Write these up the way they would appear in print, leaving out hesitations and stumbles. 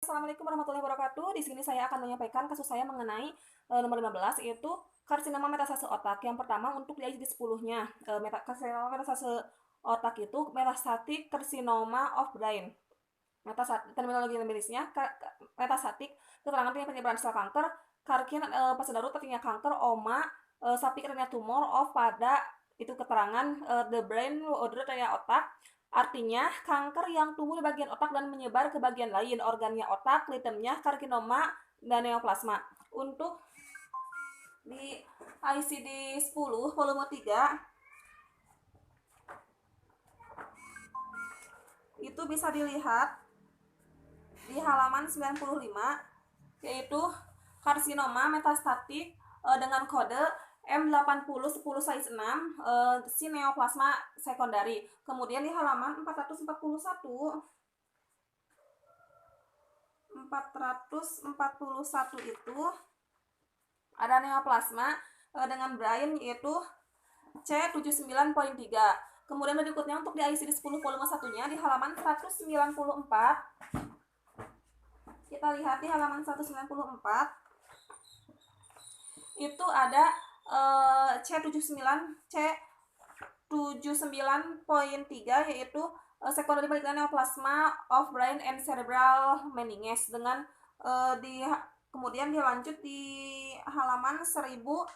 Assalamualaikum warahmatullahi wabarakatuh. Di sini saya akan menyampaikan kasus saya mengenai nomor 15, yaitu karsinoma metastase otak. Yang pertama untuk di ICD 10-nya, karsinoma metastase otak itu metastatic carcinoma of brain. Terminologi medisnya metastatic, keterangan penyebaran sel kanker, Karkin Pasedaru artinya kanker, oma sapi artinya tumor, of pada itu keterangan the brain artinya otak, artinya kanker yang tumbuh di bagian otak dan menyebar ke bagian lain organnya otak, litemnya karkinoma dan neoplasma. Untuk di ICD 10 volume 3 itu bisa dilihat di halaman 95, yaitu karsinoma metastatik dengan kode M8010/6 si neoplasma sekundari. Kemudian di halaman 441 itu ada neoplasma dengan brain yaitu C79.3. Kemudian berikutnya untuk di ICD 10 volume 1-nya di halaman 194, kita lihat di halaman 194 itu ada C79.3 yaitu secondary malignant neoplasma of brain and cerebral meninges dengan kemudian dilanjut di halaman 1029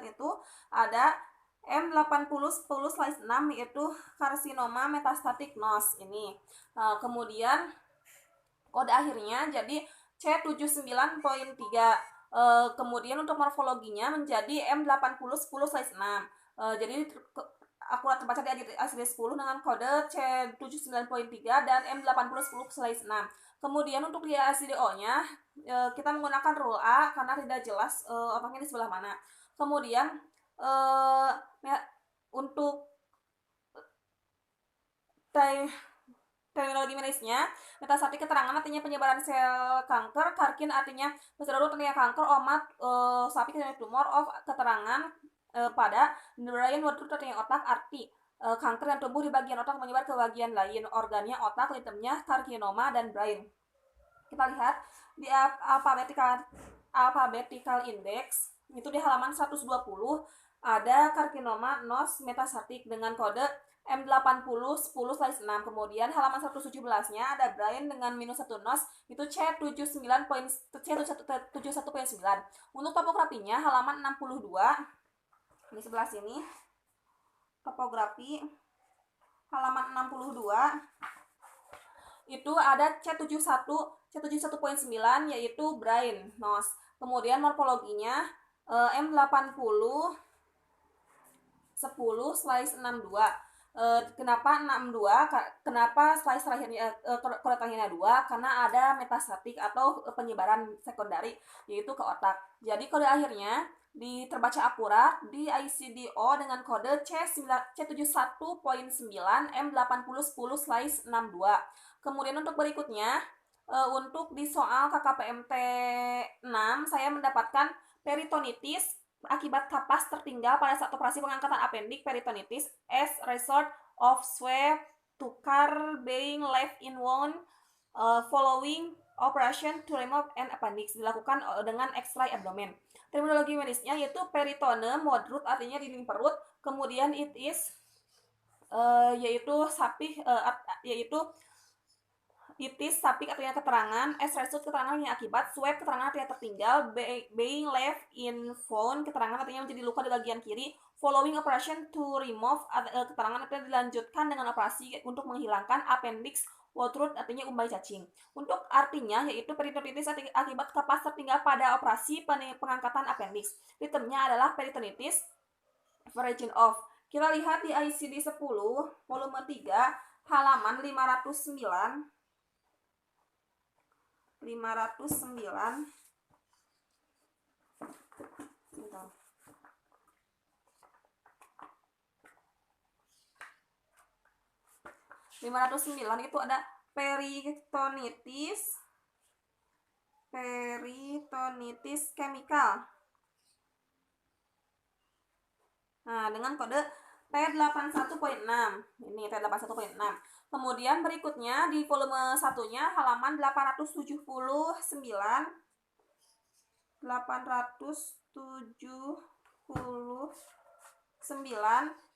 itu ada M8010/6 yaitu karsinoma metastatic NOS ini. Kemudian kode akhirnya jadi C79.3. Kemudian untuk morfologinya menjadi M8010/6. Jadi akurat terbaca di ICD 10 dengan kode C79.3 dan M8010/6. Kemudian untuk di ICD-O-nya kita menggunakan rule A karena tidak jelas otaknya di sebelah mana. Kemudian untuk terminologi medisnya, metastatik keterangan artinya penyebaran sel kanker, karkin artinya Pasedaru artinya kanker, omat sapi artinya tumor, of keterangan pada brain artinya otak, arti kanker yang tumbuh di bagian otak menyebar ke bagian lain organnya otak, litemnya karkinoma dan brain. Kita lihat di alphabetical index itu di halaman 120 ada karkinoma NOS metastatik dengan kode M8010/6. Kemudian halaman 117-nya ada brain dengan -1 NOS itu C71.9. Untuk topografinya halaman 62 di sebelah sini, topografi halaman 62 itu ada C71.9 yaitu brain NOS. Kemudian morfologinya M80 10/62. Kenapa 62? Kenapa slice terakhirnya kode terakhirnya 2? Karena ada metastatik atau penyebaran sekundari yaitu ke otak. Jadi kode akhirnya terbaca akurat di ICD-O dengan kode C71.9 M8010/62. Kemudian untuk berikutnya untuk di soal KKPMT 6 saya mendapatkan peritonitis akibat kapas tertinggal pada saat operasi pengangkatan appendix peritonitis as result of swab to car being left in wound following operation to remove an appendix dilakukan dengan X-ray abdomen. Terminologi medisnya yaitu peritoneum moderate artinya dinding perut, kemudian it is yaitu itis sapi artinya keterangan, as result keterangan artinya akibat, swab keterangan artinya tertinggal, being left in wound keterangan artinya menjadi luka di bagian kiri, following operation to remove keterangan artinya dilanjutkan dengan operasi untuk menghilangkan appendix Wotrud artinya umbai cacing. Untuk artinya yaitu peritonitis akibat kapas tertinggal pada operasi pengangkatan appendix. Itemnya adalah peritonitis version of. Kita lihat di ICD 10 volume 3 halaman 509 itu ada peritonitis chemical. Nah, dengan kode T81.6. Ini T81.6. Kemudian berikutnya di volume satunya halaman 879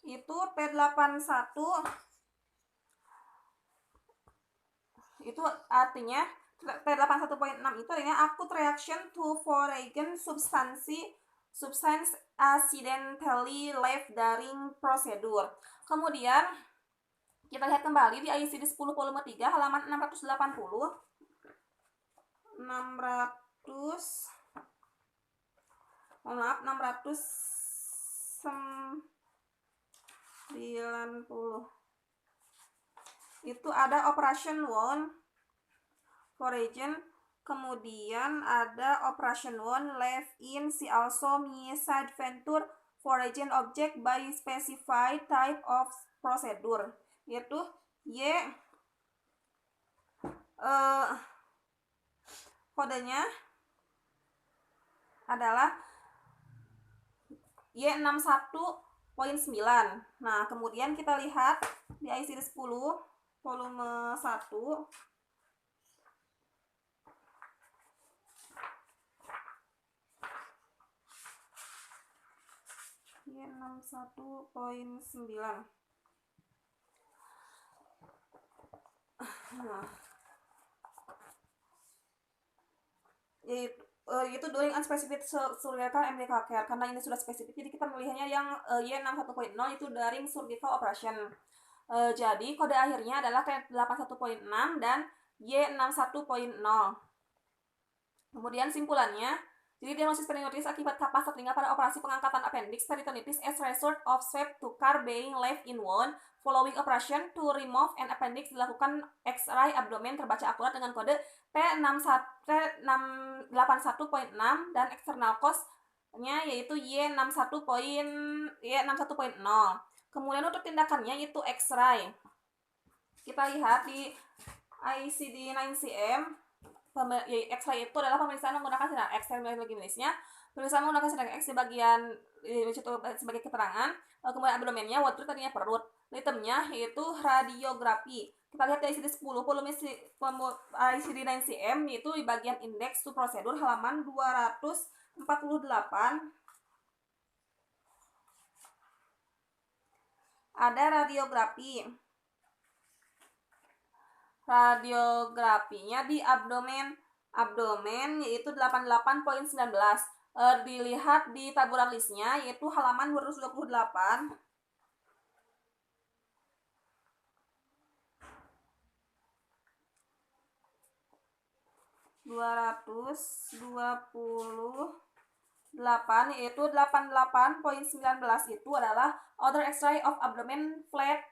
itu T81 itu artinya T81.6 itu artinya acute reaction to foreign substance accidentally left during procedure. Kemudian kita lihat kembali di ICD 10 volume 3 halaman 680 itu ada operation wound foreign, kemudian ada operation wound left in see also misadventure foreign object by specified type of procedure, yaitu kodenya adalah Y61.9. Nah, kemudian kita lihat di ICD 10 volume 1 Y61.9. Nah, itu during unspecified surgical medical care. Karena ini sudah spesifik, jadi kita melihatnya yang Y61.0 itu during surgical operation. Jadi kode akhirnya adalah T81.6 dan Y61.0. Kemudian simpulannya, jadi diagnosis peritonitis akibat kapas tertinggal pada operasi pengangkatan appendix peritonitis as result of swab to car being left in wound following operation to remove an appendix dilakukan X-ray abdomen terbaca akurat dengan kode T81.6 dan external cause-nya yaitu Y61.0. Kemudian untuk tindakannya yaitu X-ray. Kita lihat di ICD 9cm. X-ray itu adalah pemeriksaan menggunakan sinar X. Terminologi medisnya, pemeriksaan menggunakan sinar X di bagian sebagai keterangan. Kemudian abdomennya, water tadinya perut. Itemnya yaitu radiografi. Kita lihat dari ICD 10 volume ICD 9cm yaitu di bagian index to prosedur halaman 248. Ada radiografi. Radiografinya di abdomen yaitu 88.19. Dilihat di taburan listnya yaitu halaman 228. Yaitu 88.19 itu adalah other X-ray of abdomen plate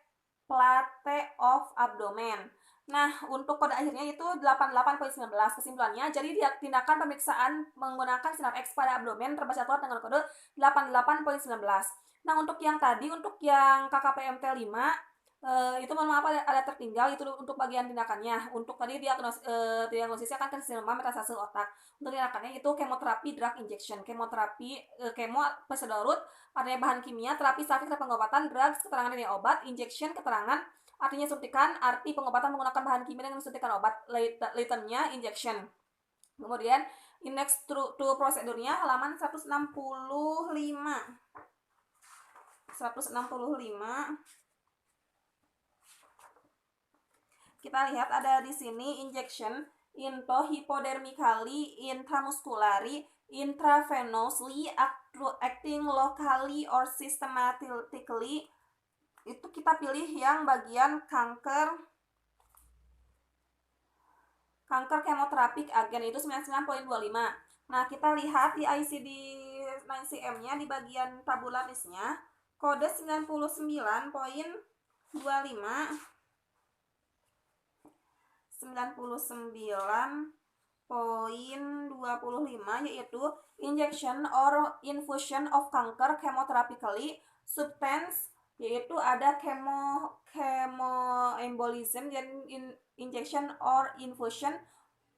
of abdomen. Nah, untuk kode akhirnya itu 88.19. Kesimpulannya, jadi tindakan pemeriksaan menggunakan sinar X pada abdomen terbaca akurat dengan kode 88.19. Nah, untuk yang tadi, untuk yang KKPMT 5, itu mohon maaf ada tertinggal itu untuk bagian tindakannya. Untuk tadi diagnosisnya kan karsinoma metastase otak. Untuk tindakannya itu kemoterapi drug injection, kemo prosedurut, adanya bahan kimia, terapi sakit, pengobatan, drugs keterangan dari obat, injection keterangan artinya suntikan, arti pengobatan menggunakan bahan kimia dengan suntikan obat, latennya injection. Kemudian index to prosedurnya halaman 165. Kita lihat ada di sini injection into hypodermically, intramuscularly, intravenously, acting locally or systematically. Itu kita pilih yang bagian kanker kemoterapik agen itu 99.25. Nah, kita lihat di ICD 9cm-nya di bagian tabular listnya kode 99.25 yaitu injection or infusion of cancer chemotherapically substance, yaitu ada chemoembolism dan injection or infusion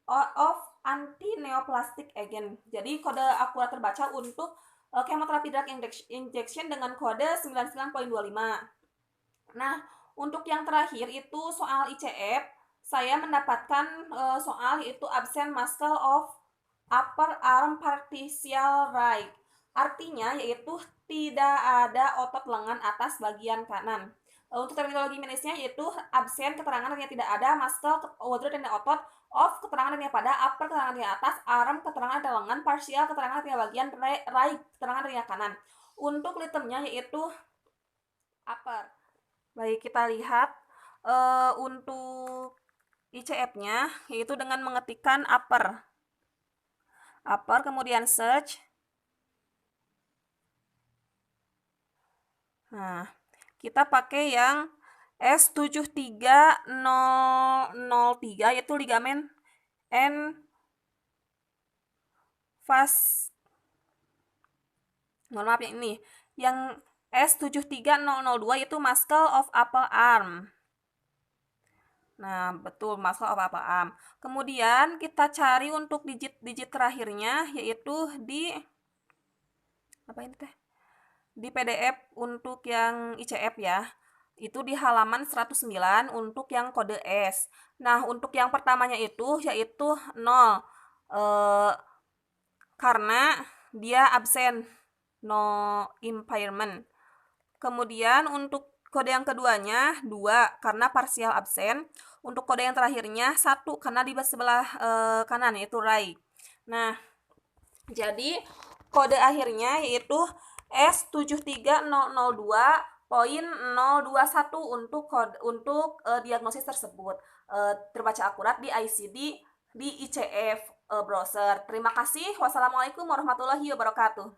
of anti-neoplastic agent. Jadi kode akurat terbaca untuk chemotherapy drug injection dengan kode 99.25. Nah, untuk yang terakhir itu soal ICF, saya mendapatkan soal yaitu absent muscle of upper arm partial right. Artinya yaitu tidak ada otot lengan atas bagian kanan. Untuk terminologi medisnya yaitu absen keterangan artinya tidak ada, muscle whether dan otot, of keterangan artinya pada, upper keterangan artinya atas, arm keterangan artinya lengan, partial keterangan artinya bagian, right keterangan artinya kanan. Untuk litemnya yaitu upper. Baik, kita lihat untuk ICF-nya yaitu dengan mengetikkan upper. Upper kemudian search. Nah, kita pakai yang S73003 yaitu ligamen N fast. Mohon maaf ya ini. Yang S73002 yaitu muscle of upper arm. Nah, betul, muscle of upper arm. Kemudian kita cari untuk digit terakhirnya yaitu di apa ini teh? Di PDF untuk yang ICF ya. Itu di halaman 109 untuk yang kode S. Nah, untuk yang pertamanya itu yaitu 0. Karena dia absen, no impairment. Kemudian untuk kode yang keduanya 2 karena parsial absen. Untuk kode yang terakhirnya 1 karena di sebelah kanan yaitu right. Nah, jadi kode akhirnya yaitu S73002.021 untuk diagnosis tersebut. Terbaca akurat di ICD di ICF browser. Terima kasih. Wassalamualaikum warahmatullahi wabarakatuh.